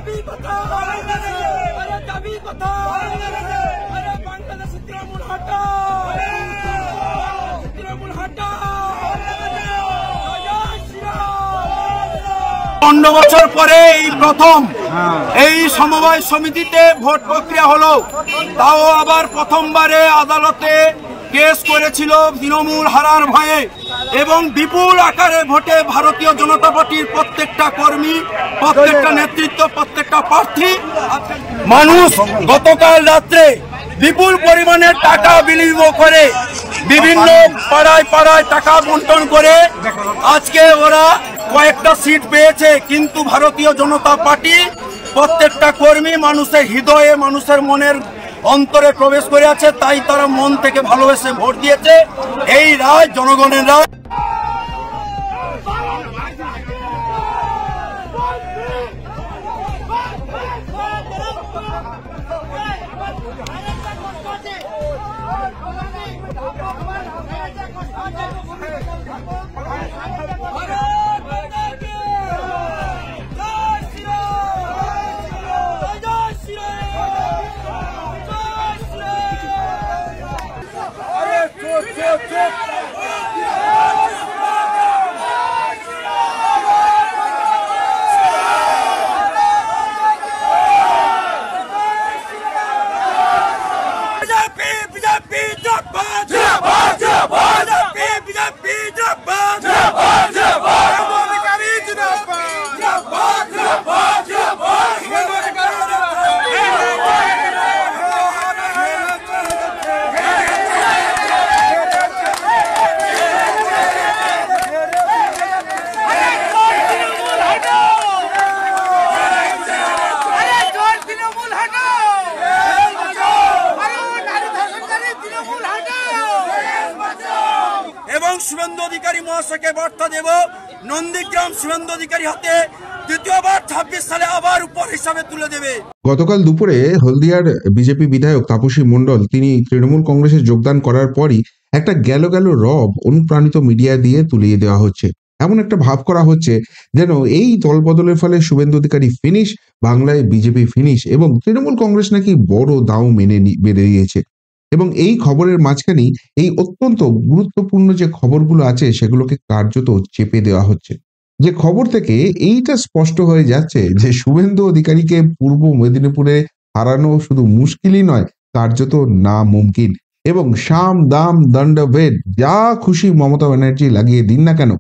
দাবি কোথায়? আরে দাবি কোথায়? আরে বাংলাদেশের তৃণমূল হটাও, তৃণমূল হটাও। 15 বছর পরে এই প্রথম এই সমবায় সমিতিতে ভোট প্রক্রিয়া হলো, তাও আবার প্রথমবারে আদালতে কেস করেছিল তৃণমূল হারার ভয়ে, এবং বিপুল আকারে ভোটে ভারতীয় জনতা পার্টির প্রত্যেকটা কর্মী, প্রত্যেকটা নেতৃত্ব, প্রত্যেকটা প্রার্থী মানুষ গতকাল রাত্রে বিপুল পরিমাণে টাকা বিনিয়োগ করে বিভিন্ন পাড়ায় পাড়ায় টাকা বন্টন করে আজকে ওরা কয়েকটা সিট পেয়েছে। কিন্তু ভারতীয় জনতা পার্টি প্রত্যেকটা কর্মী মানুষের হৃদয়ে, মানুষের মনের অন্তরে প্রবেশ করে আছে, তাই তারা মন থেকে ভালোবেসে ভোট দিয়েছে। এই রায় জনগণের রায়। এবং শুভেন্দু অধিকারী মহাশয়কে বার্তা দেব, নন্দীগ্রাম শুভেন্দু অধিকারী হাতে দ্বিতীয়বার 26 সালে আবার উপর হিসাবে তুলে দেবে। গতকাল দুপুরে হলদিয়ার বিজেপি বিধায়ক তাপসী মণ্ডল তিনি তৃণমূল কংগ্রেসে যোগদান করার পরই একটা গেল রব অনুপ্রাণিত মিডিয়া দিয়ে তুলিয়ে দেওয়া হচ্ছে। এমন একটা ভাব করা হচ্ছে যেন এই দল বদলের ফলে শুভেন্দু অধিকারী ফিনিশ, বাংলায় বিজেপি ফিনিশ, এবং তৃণমূল কংগ্রেস নাকি বড় দাও বেড়ে দিয়েছে। এবং এই খবরের মাঝখানেই এই অত্যন্ত গুরুত্বপূর্ণ যে খবরগুলো আছে সেগুলোকে কার্যত চেপে দেওয়া হচ্ছে। যে খবর থেকে এইটা স্পষ্ট হয়ে যাচ্ছে যে শুভেন্দু অধিকারীকে পূর্ব মেদিনীপুরে হারানো শুধু মুশকিলই নয়, কার্যত না মুমকিন। এবং সাম দাম দণ্ড ভেদ যা খুশি মমতা ব্যানার্জি লাগিয়ে দিন না কেন,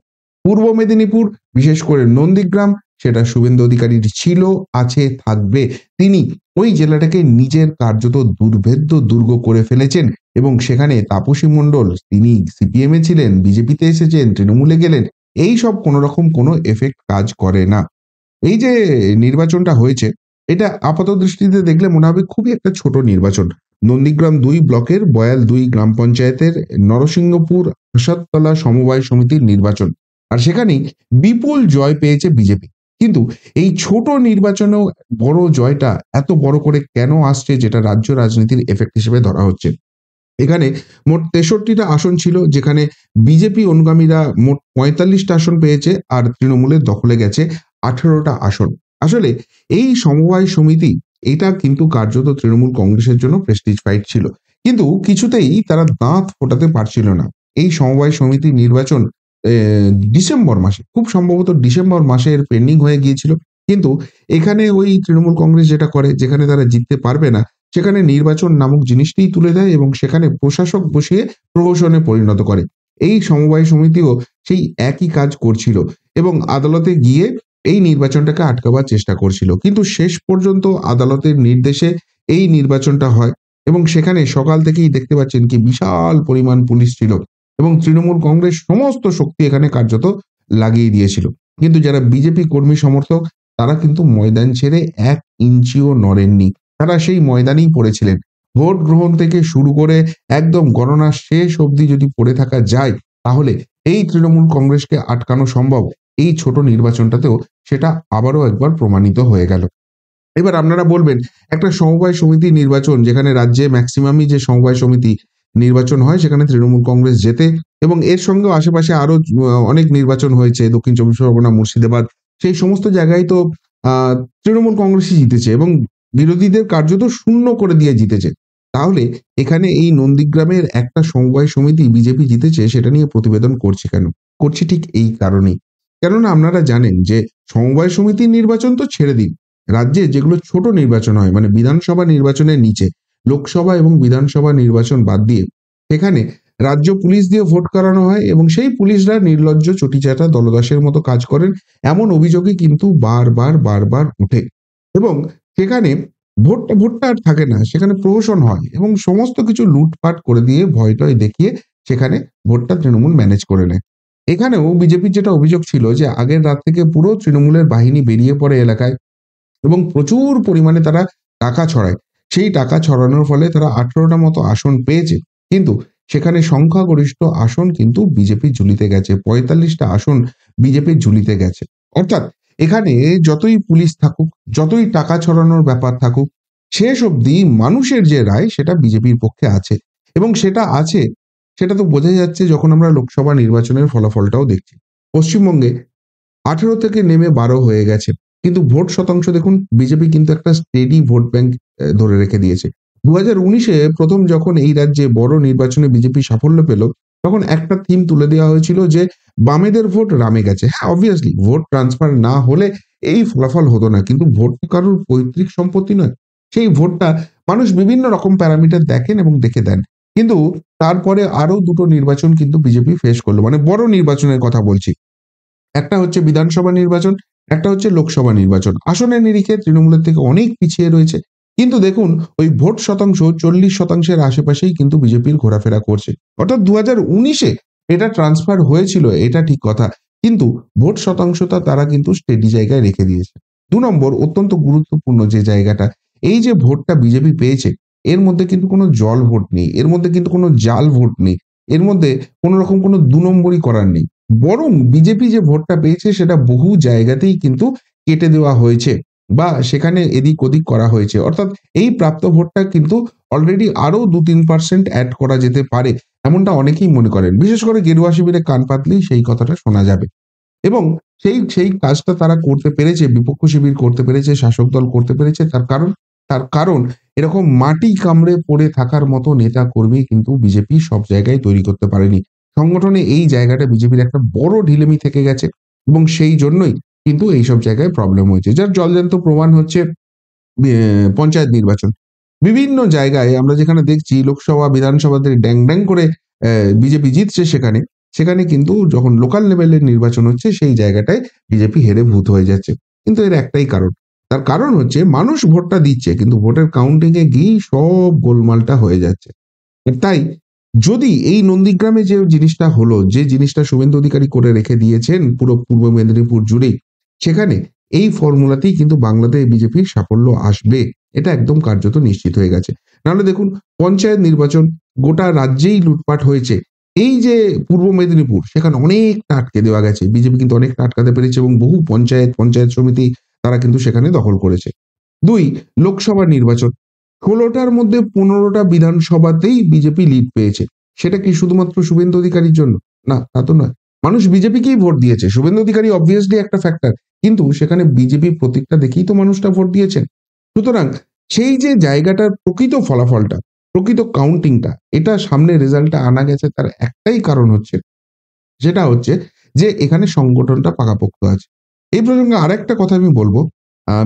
পূর্ব মেদিনীপুর বিশেষ করে নন্দীগ্রাম সেটা শুভেন্দু অধিকারীর ছিল, আছে, থাকবে। তিনি ওই জেলাটাকে নিজের কার্যত দুর্ভেদ্য দুর্গ করে ফেলেছেন। এবং সেখানে তাপসী মণ্ডল তিনি সিপিএম এ ছিলেন, বিজেপিতে এসেছেন, তৃণমূলে গেলেন, এই সব কোনো রকম কোনো এফেক্ট কাজ করে না। এই যে নির্বাচনটা হয়েছে এটা আপাত দৃষ্টিতে দেখলে মনে হবে খুবই একটা ছোট নির্বাচন। নন্দীগ্রাম 2 ব্লকের বয়াল 2 গ্রাম পঞ্চায়েতের নরসিংহপুর হাসাততলা সমবায় সমিতির নির্বাচন, আর সেখানেই বিপুল জয় পেয়েছে বিজেপি। কিন্তু এই ছোট নির্বাচনেও বড় জয়টা এত বড় করে কেন আসছে, যেটা রাজ্য রাজনীতির এফেক্ট হিসেবে ধরা হচ্ছে। এখানে মোট 63টা আসন ছিল, যেখানে বিজেপি অনুগামীরা মোট 45টা আসন পেয়েছে, আর তৃণমূলের দখলে গেছে 18টা আসন। আসলে এই সমবায় সমিতি এটা কিন্তু কার্যত তৃণমূল কংগ্রেসের জন্য প্রেস্টিজ ফাইট ছিল, কিন্তু কিছুতেই তারা দাঁত ফোটাতে পারছিল না। এই সমবায় সমিতি নির্বাচন ডিসেম্বর মাসে, খুব সম্ভবত ডিসেম্বর মাসের পেন্ডিং হয়ে গিয়েছিল। কিন্তু এখানে ওই তৃণমূল কংগ্রেস যেটা করে, যেখানে তারা জিততে পারবে না সেখানে নির্বাচন নামক জিনিসটিই তুলে দেয় এবং সেখানে প্রশাসক বসিয়ে প্রহসনে পরিণত করে। এই সমবায় সমিতিও সেই একই কাজ করছিল এবং আদালতে গিয়ে এই নির্বাচনটাকে আটকাবার চেষ্টা করছিল, কিন্তু শেষ পর্যন্ত আদালতের নির্দেশে এই নির্বাচনটা হয়। এবং সেখানে সকাল থেকেই দেখতে পাচ্ছেন কি বিশাল পরিমাণ পুলিশ ছিল এবং তৃণমূল কংগ্রেস সমস্ত শক্তি এখানে কার্যত লাগিয়ে দিয়েছিল। কিন্তু যারা বিজেপি কর্মী সমর্থক তারা কিন্তু ময়দান ছেড়ে 1 ইঞ্চিও নড়েননি, তারা সেই ময়দানেই পড়েছিলেন। ভোট গ্রহণ থেকে শুরু করে একদম গণনা শেষ অবধি যদি পড়ে থাকা যায় তাহলে এই তৃণমূল কংগ্রেসকে আটকানো সম্ভব। এই ছোট নির্বাচনটাতেও সেটা আবারও একবার প্রমাণিত হয়ে গেল। এবার আপনারা বলবেন, একটা সমবায় সমিতি নির্বাচন, যেখানে রাজ্যে ম্যাক্সিমামই যে সমবায় সমিতি নির্বাচন হয় সেখানে তৃণমূল কংগ্রেস জেতে, এবং এর সঙ্গে আশেপাশে আরো অনেক নির্বাচন হয়েছে, দক্ষিণ চব্বিশ পরগনা, মুর্শিদাবাদ, সেই সমস্ত জায়গায় তো তৃণমূল কংগ্রেসই জিতেছে এবং বিরোধীদের কার্যত শূন্য করে দিয়ে জিতেছে, তাহলে এখানে এই নন্দীগ্রামের একটা সমবায় সমিতি বিজেপি জিতেছে সেটা নিয়ে প্রতিবেদন করছে কেন? করছে ঠিক এই কারণেই। কেননা আপনারা জানেন যে সমবায় সমিতির নির্বাচন তো ছেড়ে দিন, রাজ্যে যেগুলো ছোট নির্বাচন হয় মানে বিধানসভা নির্বাচনের নিচে, লোকসভা এবং বিধানসভা নির্বাচন বাদ দিয়ে সেখানে রাজ্য পুলিশ দিয়ে ভোট করানো হয় এবং সেই পুলিশরা নির্লজ্জ চটিচাটা দলদাসের মতো কাজ করেন, এমন অভিযোগই কিন্তু বারবার উঠে। এবং সেখানে ভোটটা আর থাকে না, সেখানে প্রহসন হয় এবং সমস্ত কিছু লুটপাট করে দিয়ে ভয় টয় দেখিয়ে সেখানে ভোটটা তৃণমূল ম্যানেজ করে নেয়। এখানেও বিজেপির যেটা অভিযোগ ছিল যে আগের রাত থেকে পুরো তৃণমূলের বাহিনী বেরিয়ে পড়ে এলাকায় এবং প্রচুর পরিমাণে তারা টাকা ছড়ায়। সেই টাকা ছড়ানোর ফলে তারা 18টা মতো আসন পেয়েছে, কিন্তু সেখানে সংখ্যাগরিষ্ঠ আসন কিন্তু বিজেপির ঝুলিতে গেছে, 45টা আসন বিজেপির ঝুলিতে গেছে। অর্থাৎ এখানে যতই পুলিশ থাকুক, যতই টাকা ছড়ানোর ব্যাপার থাকুক, শেষ অবধি মানুষের যে রায় সেটা বিজেপির পক্ষে আছে এবং সেটা আছে, সেটা তো বোঝা যাচ্ছে যখন আমরা লোকসভা নির্বাচনের ফলাফলটাও দেখছি। পশ্চিমবঙ্গে 18 থেকে নেমে 12 হয়ে গেছে, কিন্তু ভোট শতাংশ দেখুন, বিজেপি কিন্তু একটা স্টেডি ভোট ব্যাংক ধরে রেখে দিয়েছে। 2019-এ প্রথম যখন এই রাজ্যে বড় নির্বাচনে বিজেপি সাফল্য পেল, তখন একটা থিম তুলে দেওয়া হয়েছিল যে বামেদের ভোট রামে গেছে। হ্যাঁ, অবভিয়াসলি ভোট ট্রান্সফার না হলে এই ফলাফল হতো না, কিন্তু ভোট তো কারোর পৈতৃক সম্পত্তি নয়। সেই ভোটটা মানুষ বিভিন্ন রকম প্যারামিটার দেখেন এবং দেখে দেন। কিন্তু তারপরে আরো দুটো নির্বাচন কিন্তু বিজেপি ফেস করলো, মানে বড় নির্বাচনের কথা বলছি। একটা হচ্ছে বিধানসভা নির্বাচন, একটা হচ্ছে লোকসভা নির্বাচন। আসনের নিরিখে তৃণমূলের থেকে অনেক পিছিয়ে রয়েছে, কিন্তু দেখুন ওই ভোট শতাংশ 40%-এর আশেপাশেই কিন্তু বিজেপির ঘোরাফেরা করছে। অর্থাৎ 2019-এ এটা ট্রান্সফার হয়েছিল, এটা ঠিক কথা, কিন্তু ভোট শতাংশটা তারা কিন্তু স্টেডি জায়গায় রেখে দিয়েছে। 2 নম্বর অত্যন্ত গুরুত্বপূর্ণ যে জায়গাটা, এই যে ভোটটা বিজেপি পেয়েছে এর মধ্যে কিন্তু কোনো জল ভোট নেই, এর মধ্যে কিন্তু কোনো জাল ভোট নেই, এর মধ্যে কোনো রকম কোনো 2 নম্বরই করার নেই। বরং বিজেপি যে ভোটটা পেয়েছে সেটা বহু জায়গাতেই কিন্তু কেটে দেওয়া হয়েছে বা সেখানে এদিক ওদিক করা হয়েছে। অর্থাৎ এই প্রাপ্ত ভোটটা কিন্তু অলরেডি আরো 2-3% অ্যাড করা যেতে পারে, এমনটা অনেকেই মনে করেন। বিশেষ করে গেরুয়া শিবিরে কান পাতলেই সেই কথাটা শোনা যাবে এবং সেই কাজটা তারা করতে পেরেছে, বিপক্ষ শিবির করতে পেরেছে, শাসক দল করতে পেরেছে। তার কারণ এরকম মাটি কামড়ে পড়ে থাকার মতো নেতা কর্মী কিন্তু বিজেপি সব জায়গায় তৈরি করতে পারেনি। সংগঠনে এই জায়গাটা বিজেপির একটা বড় ঢিলেমি থেকে গেছে এবং সেই জন্যই কিন্তু এইসব জায়গায় প্রবলেম হয়েছে, যার জলজ্যান্ত প্রমাণ হচ্ছে পঞ্চায়েত নির্বাচন। বিভিন্ন জায়গায় আমরা যেখানে দেখছি লোকসভা বিধানসভাতে ড্যাং ড্যাং করে বিজেপি জিতছে, সেখানে কিন্তু যখন লোকাল লেভেলের নির্বাচন হচ্ছে সেই জায়গাটায় বিজেপি হেরে ভূত হয়ে যাচ্ছে। কিন্তু এর একটাই কারণ, তার কারণ হচ্ছে মানুষ ভোটটা দিচ্ছে কিন্তু ভোটের কাউন্টিং এ গিয়ে সব গোলমালটা হয়ে যাচ্ছে। তাই যদি এই নন্দীগ্রামে যে জিনিসটা হলো, যে জিনিসটা শুভেন্দু অধিকারী করে রেখে দিয়েছেন পুরো পূর্ব মেদিনীপুর জুড়েই, সেখানে এই ফর্মুলাতেই কিন্তু বাংলাতে বিজেপির সাফল্য আসবে, এটা একদম কার্যত নিশ্চিত হয়ে গেছে। নাহলে দেখুন পঞ্চায়েত নির্বাচন গোটা রাজ্যেই লুটপাট হয়েছে। এই যে পূর্ব মেদিনীপুর, সেখানে অনেকটা আটকে দেওয়া গেছে, বিজেপি কিন্তু অনেকটা আটকাতে পেরেছে এবং বহু পঞ্চায়েত সমিতি তারা কিন্তু সেখানে দখল করেছে। 2, লোকসভা নির্বাচন, 16টার মধ্যে 15টা বিধানসভাতেই বিজেপি লিড পেয়েছে। সেটা কি শুধুমাত্র শুভেন্দু অধিকারীর জন্য? না, তা তো নয়। মানুষ বিজেপিকেই ভোট দিয়েছে, শুভেন্দু অধিকারী অবভিয়াসলি একটা ফ্যাক্টর, কিন্তু সেখানে বিজেপি প্রতীকটা দেখেই তো মানুষটা ভোট দিয়েছেন। সুতরাং সেই যে জায়গাটার প্রকৃত ফলাফলটা, প্রকৃত কাউন্টিংটা, এটা সামনে রেজাল্টটা আনা গেছে, তার একটাই কারণ হচ্ছে, সেটা হচ্ছে যে এখানে সংগঠনটা পাকাপোক্ত আছে। এই প্রসঙ্গে আরেকটা কথা আমি বলবো,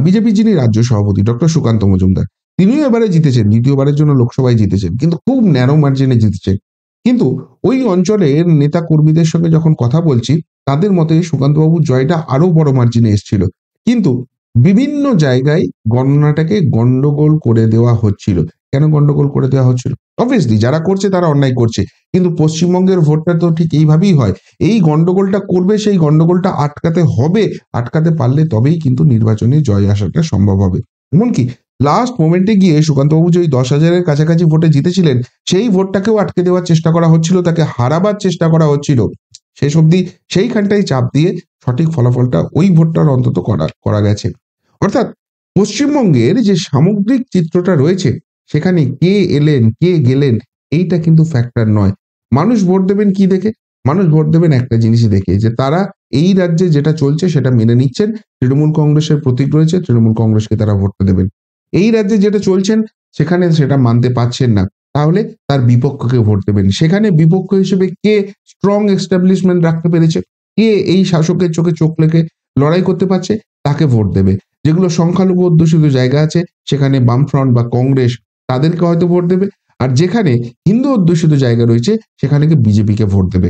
বিজেপি যিনি রাজ্য সভাপতি ডক্টর সুকান্ত মজুমদার, তিনিও এবারে জিতেছেন, দ্বিতীয়বারের জন্য লোকসভায় জিতেছেন, কিন্তু খুব ন্যারো মার্জিনে জিতেছেন। কিন্তু ওই অঞ্চলের নেতা কর্মীদের সঙ্গে যখন কথা বলছি, তাদের মতে সুকান্তবাবুর জয়টা আরো বড় মার্জিনে এসেছিল, কিন্তু বিভিন্ন জায়গায় গণনাটাকে গন্ডগোল করে দেওয়া হচ্ছিল। কেন গন্ডগোল করে দেওয়া হচ্ছিল? অবভিয়াসলি যারা করছে তারা অন্যায় করছে, কিন্তু পশ্চিমবঙ্গের ভোটটা তো ঠিক এইভাবেই হয়। এই গন্ডগোলটা করবে, সেই গন্ডগোলটা আটকাতে হবে, আটকাতে পারলে তবেই কিন্তু নির্বাচনে জয় আসাটা সম্ভব হবে। এমনকি লাস্ট মোমেন্টে গিয়ে সুকান্তবাবু যে ওই 10,000-এর কাছাকাছি ভোটে জিতেছিলেন, সেই ভোটটাকেও আটকে দেওয়ার চেষ্টা করা হচ্ছিল, তাকে হারাবার চেষ্টা করা হচ্ছিল। শেষ অবধি সেইখানটাই চাপ দিয়ে সঠিক ফলাফলটা ওই ভোটটার অন্তত করা গেছে। অর্থাৎ পশ্চিমবঙ্গের যে সামগ্রিক চিত্রটা রয়েছে, সেখানে কে এলেন কে গেলেন এইটা কিন্তু ফ্যাক্টর নয়। মানুষ ভোট দেবেন কি দেখে? মানুষ ভোট দেবেন একটা জিনিসই দেখে, যে তারা এই রাজ্যে যেটা চলছে সেটা মেনে নিচ্ছেন, তৃণমূল কংগ্রেসের প্রতীক রয়েছে, তৃণমূল কংগ্রেসকে তারা ভোটটা দেবেন। এই রাজ্যে যেটা চলছেন সেখানে সেটা মানতে পারছেন না, তাহলে তার বিপক্ষকে ভোট দেবেন। সেখানে বিপক্ষ হিসেবে কে স্ট্রং এস্টাবলিশমেন্ট রাখতে পেরেছে, কে এই শাসকের চোখে চোখ রেখে লড়াই করতে পারছে, তাকে ভোট দেবে। যেগুলো সংখ্যালঘু অধ্যুষিত জায়গা আছে সেখানে বামফ্রন্ট বা কংগ্রেস তাদেরকে হয়তো ভোট দেবে, আর যেখানে হিন্দু অধ্যুষিত জায়গা রয়েছে সেখানে বিজেপিকে ভোট দেবে।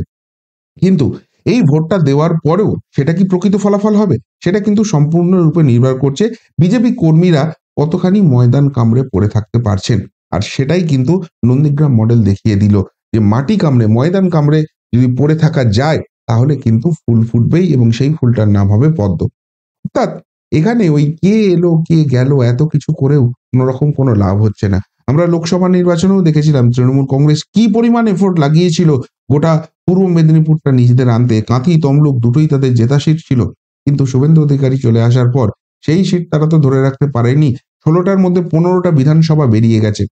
কিন্তু এই ভোটটা দেওয়ার পরেও সেটা কি প্রকৃত ফলাফল হবে, সেটা কিন্তু সম্পূর্ণরূপে নির্ভর করছে বিজেপি কর্মীরা কতখানি ময়দান কামড়ে পড়ে থাকতে পারছেন। আর সেটাই কিন্তু নন্দীগ্রাম মডেল দেখিয়ে দিল যে মাটি কামড়ে ময়দান কামড়ে যদি পড়ে থাকা যায় তাহলে কিন্তু ফুল ফুটবেই, এবং সেই ফুলটার নাম হবে পদ্ম। অর্থাৎ এখানে ওই কে এলো কে গেল এত কিছু করেও কোনোরকম কোনো লাভ হচ্ছে না। আমরা লোকসভা নির্বাচনেও দেখেছিলাম তৃণমূল কংগ্রেস কি পরিমাণ এফোর্ট লাগিয়েছিল গোটা পূর্ব মেদিনীপুরটা নিজেদের আনতে। কাঁথি তমলুক দুটোই তাদের জেতা সিট ছিল, কিন্তু শুভেন্দু অধিকারী চলে আসার পর সেই সিট তারা তো ধরে রাখতে পারেনি। 16টার মধ্যে 15টা বিধানসভা বেরিয়ে গেছে।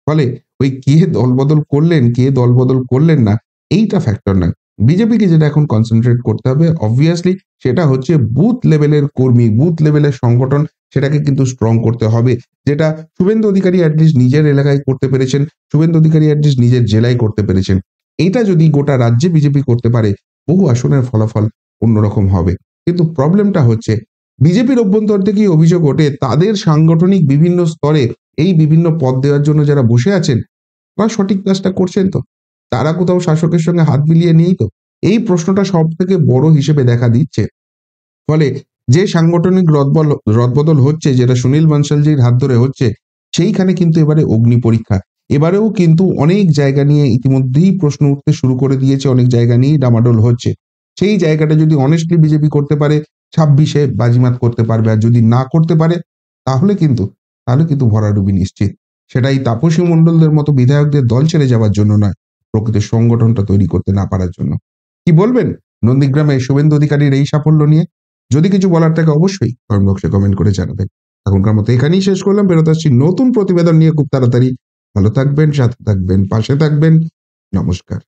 ফলে ওই কে দলবদল করলেন কে দলবদল করলেন না এইটা ফ্যাক্টর নয়। বিজেপিকে যেটা এখন কনসেন্ট্রেট করতে হবে অবভিয়াসলি সেটা হচ্ছে বুথ লেভেলের কর্মী, বুথ লেভেলের সংগঠন, সেটাকে কিন্তু স্ট্রং করতে হবে। যেটা শুভেন্দু অধিকারী অ্যাটলিস্ট নিজের এলাকায় করতে পেরেছেন, শুভেন্দু অধিকারী অ্যাটলিস্ট নিজের জেলায় করতে পেরেছেন। এইটা যদি গোটা রাজ্যে বিজেপি করতে পারে বহু আসনের ফলাফল অন্যরকম হবে। কিন্তু প্রবলেমটা হচ্ছে বিজেপির অভ্যন্তর থেকেই অভিযোগ ওঠে তাদের সাংগঠনিক বিভিন্ন স্তরে এই বিভিন্ন পদ দেওয়ার জন্য যারা বসে আছেন তারা সঠিক কাজটা করছেন তো, তারা কোথাও শাসকের সঙ্গে হাত মিলিয়ে নেই তো, এই প্রশ্নটা সব থেকে বড় হিসেবে দেখা দিচ্ছে। ফলে যে সাংগঠনিক রদবদল হচ্ছে যেটা সুনীল বানশালজির হাত ধরে হচ্ছে, সেইখানে কিন্তু এবারে অগ্নি পরীক্ষা। এবারেও কিন্তু অনেক জায়গা নিয়ে ইতিমধ্যেই প্রশ্ন উঠতে শুরু করে দিয়েছে, অনেক জায়গা নিয়েই ডামাডোল হচ্ছে। সেই জায়গাটা যদি অনেস্টলি বিজেপি করতে পারে 26-এ বাজিমাত করতে পারবে, আর যদি না করতে পারে তাহলে কিন্তু ভরাডুবি নিশ্চিত। সেটাই তাপসী মণ্ডলদের মতো বিধায়কদের দল ছেড়ে যাওয়ার জন্য নয়, প্রকৃত সংগঠনটা তৈরি করতে না পারার জন্য। কি বলবেন নন্দীগ্রামে শুভেন্দু অধিকারীর এই সাফল্য নিয়ে? যদি কিছু বলার থাকে অবশ্যই কমেন্ট বক্সে কমেন্ট করে জানাবেন। এখনকার মতো এখানেই শেষ করলাম, বেরোতে আসছি নতুন প্রতিবেদন নিয়ে খুব তাড়াতাড়ি। ভালো থাকবেন, সাথে থাকবেন, পাশে থাকবেন। নমস্কার।